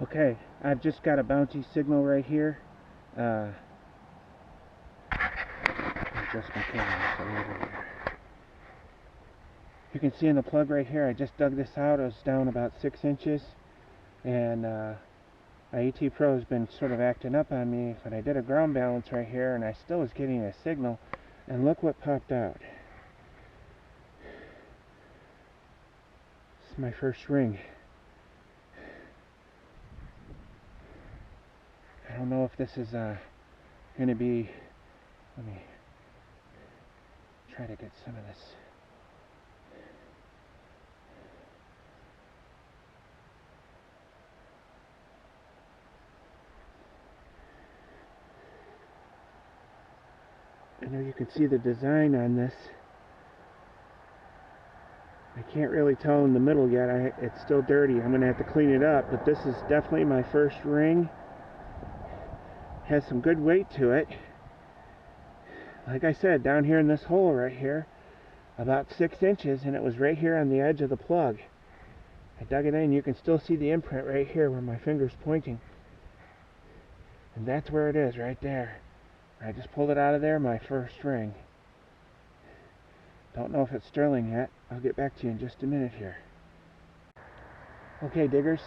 Okay, I've just got a bouncy signal right here. Adjust my camera so over there. You can see in the plug right here, I just dug this out. It was down about 6 inches. And my atpro has been sort of acting up on me, but I did a ground balance right here and I still was getting a signal. And look what popped out. This is my first ring. I don't know if this is going to be... Let me try to get some of this. I know you can see the design on this. I can't really tell in the middle yet. It's still dirty. I'm going to have to clean it up, but this is definitely my first ring. Has some good weight to it. Like I said, down here in this hole right here, about 6 inches, and it was right here on the edge of the plug. I dug it in. You can still see the imprint right here where my finger's pointing. And that's where it is, right there. I just pulled it out of there, my first ring. Don't know if it's sterling yet. I'll get back to you in just a minute here. Okay, diggers.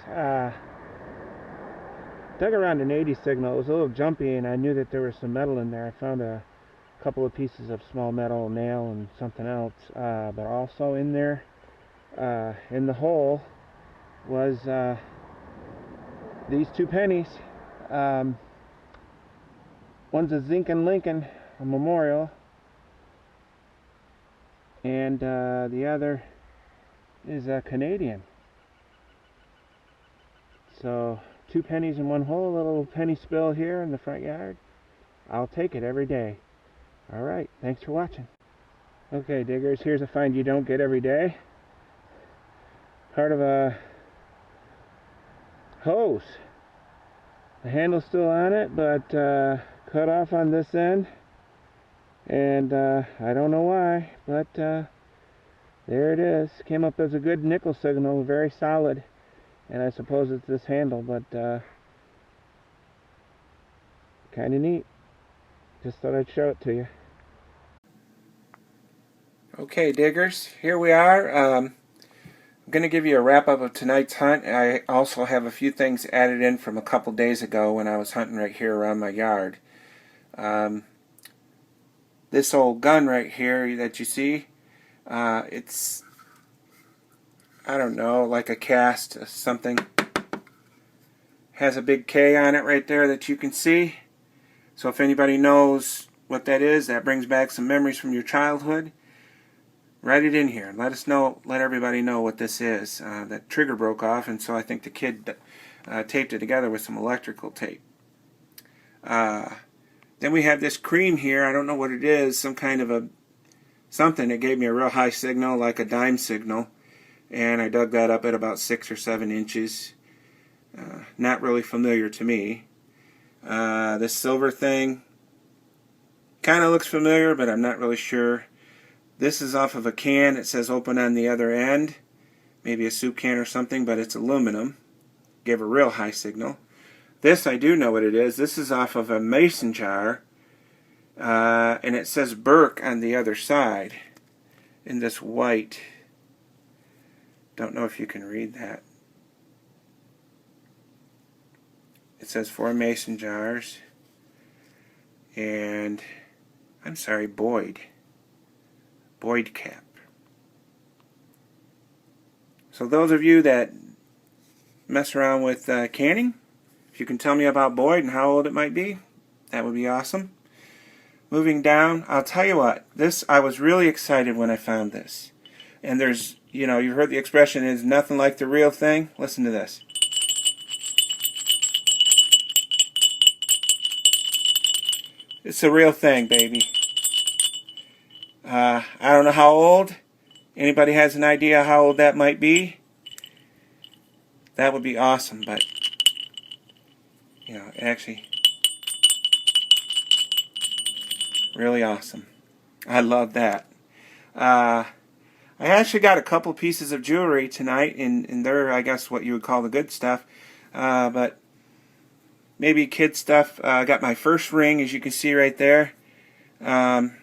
Dug around an 80 signal. It was a little jumpy, and I knew that there was some metal in there. I found a couple of pieces of small metal, nail, and something else. But also in there, in the hole, was these 2 pennies. One's a Zinkin Lincoln, a memorial, and the other is a Canadian. So 2 pennies in one hole, a little penny spill here in the front yard. I'll take it every day. Alright, thanks for watching. Okay, diggers, here's a find you don't get every day. Part of a hose. The handle's still on it, but cut off on this end. And I don't know why, but there it is. Came up as a good nickel signal, very solid. And I suppose it's this handle, but kind of neat. Just thought I'd show it to you. Okay, diggers, here we are. I'm going to give you a wrap-up of tonight's hunt. I also have a few things added in from a couple days ago when I was hunting right here around my yard. This old gun right here that you see, it's, I don't know, like a cast or something. Has a big K on it right there that you can see. So if anybody knows what that is, that brings back some memories from your childhood, write it in here. Let us know, let everybody know what this is. That trigger broke off, and so I think the kid taped it together with some electrical tape. Then we have this cream here. I don't know what it is. Some kind of a something. It gave me a real high signal, like a dime signal. And I dug that up at about 6 or 7 inches. Not really familiar to me. This silver thing kind of looks familiar, but I'm not really sure. This is off of a can. It says open on the other end. Maybe a soup can or something, but it's aluminum. Gave a real high signal. This, I do know what it is. This is off of a mason jar, and it says Burke on the other side in this white. Don't know if you can read that. It says 4 mason jars, and I'm sorry, Boyd cap. So those of you that mess around with canning, if you can tell me about Boyd and how old it might be, that would be awesome. Moving down, I'll tell you what, this, I was really excited when I found this. And there's, you know, you've heard the expression, is nothing like the real thing. Listen to this. It's the real thing, baby. I don't know how old. Anybody has an idea how old that might be? That would be awesome, but you know, actually really awesome. I love that. I actually got a couple pieces of jewelry tonight, and they're, I guess, what you would call the good stuff. But maybe kid stuff. I got my first ring, as you can see right there. Kind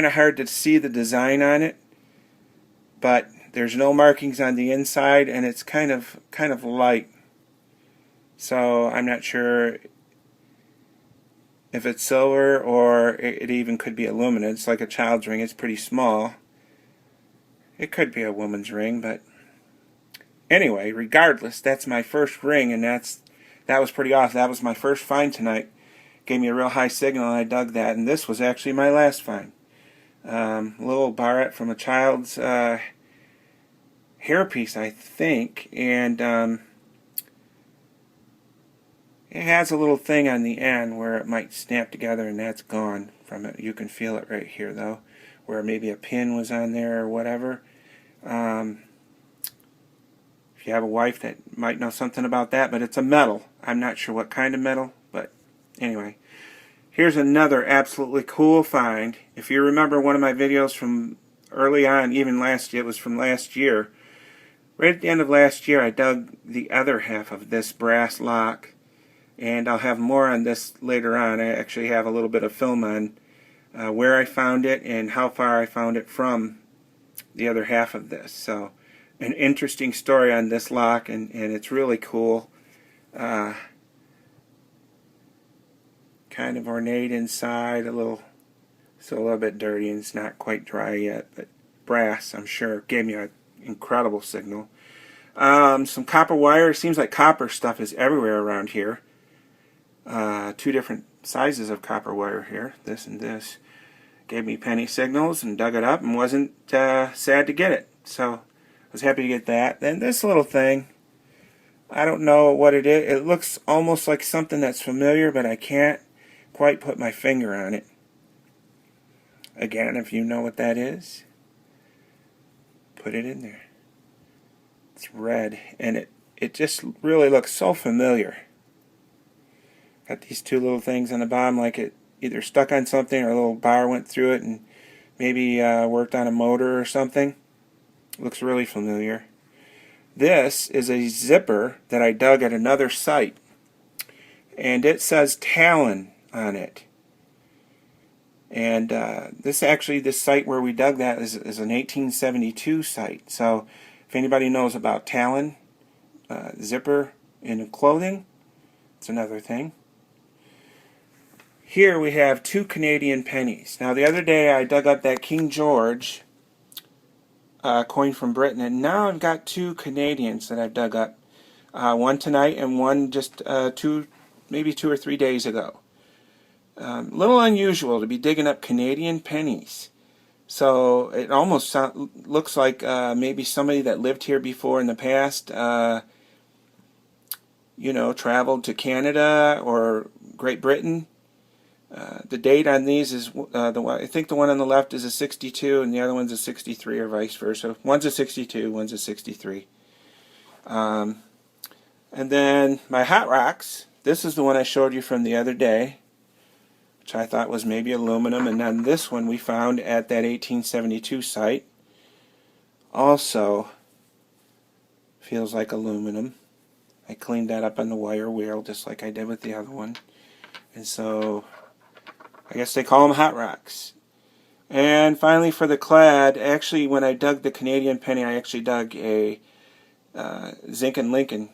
of hard to see the design on it, but there's no markings on the inside, and it's kind of light. So I'm not sure if it's silver or it even could be aluminum. It's like a child's ring. It's pretty small. It could be a woman's ring, but anyway, regardless, that's my first ring, and that was pretty awesome. That was my first find tonight. Gave me a real high signal, and I dug that. And this was actually my last find. A little barrette from a child's hairpiece, I think, and it has a little thing on the end where it might snap together, and that's gone from it. You can feel it right here, though, where maybe a pin was on there or whatever. If you have a wife that might know something about that, but it's a metal. I'm not sure what kind of metal, but anyway. Here's another absolutely cool find. If you remember one of my videos from early on, even last year, it was from last year. Right at the end of last year, I dug the other half of this brass lock, and I'll have more on this later on. I actually have a little bit of film on where I found it and how far I found it from the other half of this. So, an interesting story on this lock, and it's really cool. Kind of ornate inside, still a little bit dirty, and it's not quite dry yet, but brass, I'm sure, gave me an incredible signal. Some copper wire. It seems like copper stuff is everywhere around here. Two different sizes of copper wire here, this and this. Gave me penny signals, and dug it up, and wasn't sad to get it. So I was happy to get that. Then this little thing, I don't know what it is. It looks almost like something that's familiar, but I can't quite put my finger on it. Again, if you know what that is, put it in there. It's red, and it just really looks so familiar. Got these two little things on the bottom, like it either stuck on something or a little bar went through it and maybe worked on a motor or something. Looks really familiar. This is a zipper that I dug at another site, and it says Talon on it. And this site where we dug that is an 1872 site. So if anybody knows about Talon zipper in clothing, it's another thing. Here we have 2 Canadian pennies. Now the other day I dug up that King George coin from Britain, and now I've got 2 Canadians that I've dug up. One tonight and one just maybe 2 or 3 days ago. A little unusual to be digging up Canadian pennies. So it almost looks like maybe somebody that lived here before in the past, traveled to Canada or Great Britain. The date on these is I think the one on the left is a 62 and the other one's a 63, or vice versa. One's a 62, one's a 63. And then my hot rocks. This is the one I showed you from the other day, which I thought was maybe aluminum, and then this one we found at that 1872 site. Also feels like aluminum. I cleaned that up on the wire wheel just like I did with the other one. And so I guess they call them hot rocks. And finally for the clad, actually when I dug the Canadian penny, I actually dug a zinc and Lincoln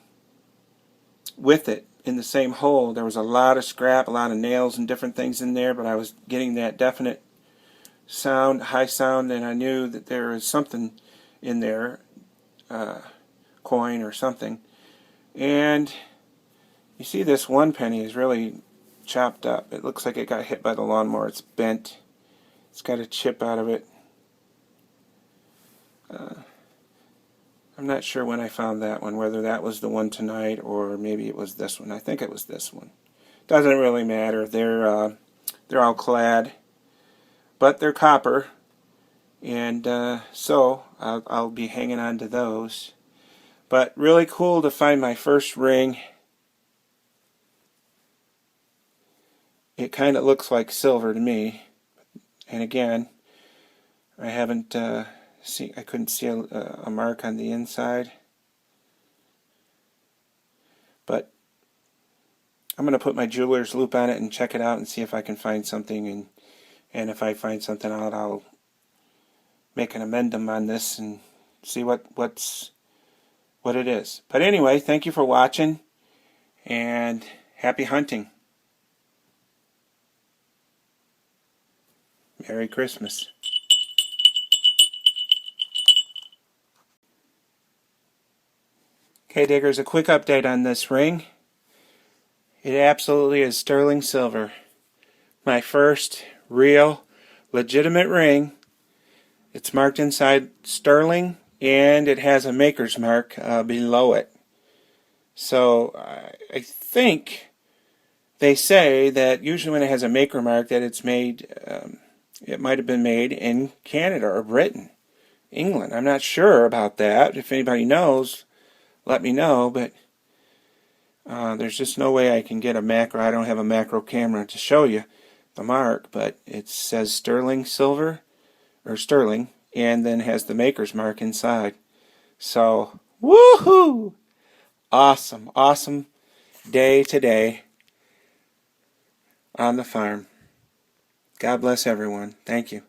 with it in the same hole. There was a lot of scrap, a lot of nails and different things in there, but I was getting that definite sound, high sound, and I knew that there was something in there, coin or something. And you see this one penny is really chopped up. It looks like it got hit by the lawnmower. It's bent. It's got a chip out of it. I'm not sure when I found that one, whether that was the one tonight or maybe it was this one. I think it was this one. Doesn't really matter. They're all clad, but they're copper, and so I'll be hanging on to those. But really cool to find my first ring. It kind of looks like silver to me, and again, I haven't I couldn't see a mark on the inside. But I'm going to put my jeweler's loop on it and check it out and see if I can find something. And if I find something out, I'll make an amendment on this and see what it is. But anyway, thank you for watching, and happy hunting. Merry Christmas. Okay, diggers, a quick update on this ring. It absolutely is sterling silver. My first real legitimate ring. It's marked inside sterling, and it has a maker's mark below it. So I think they say that usually when it has a maker mark that it's made, it might have been made in Canada or Britain, England. I'm not sure about that. If anybody knows, let me know, but there's just no way I can get a macro. I don't have a macro camera to show you the mark, but it says sterling silver, or sterling, and then has the maker's mark inside. So, woohoo! Awesome, awesome day today on the farm. God bless everyone. Thank you.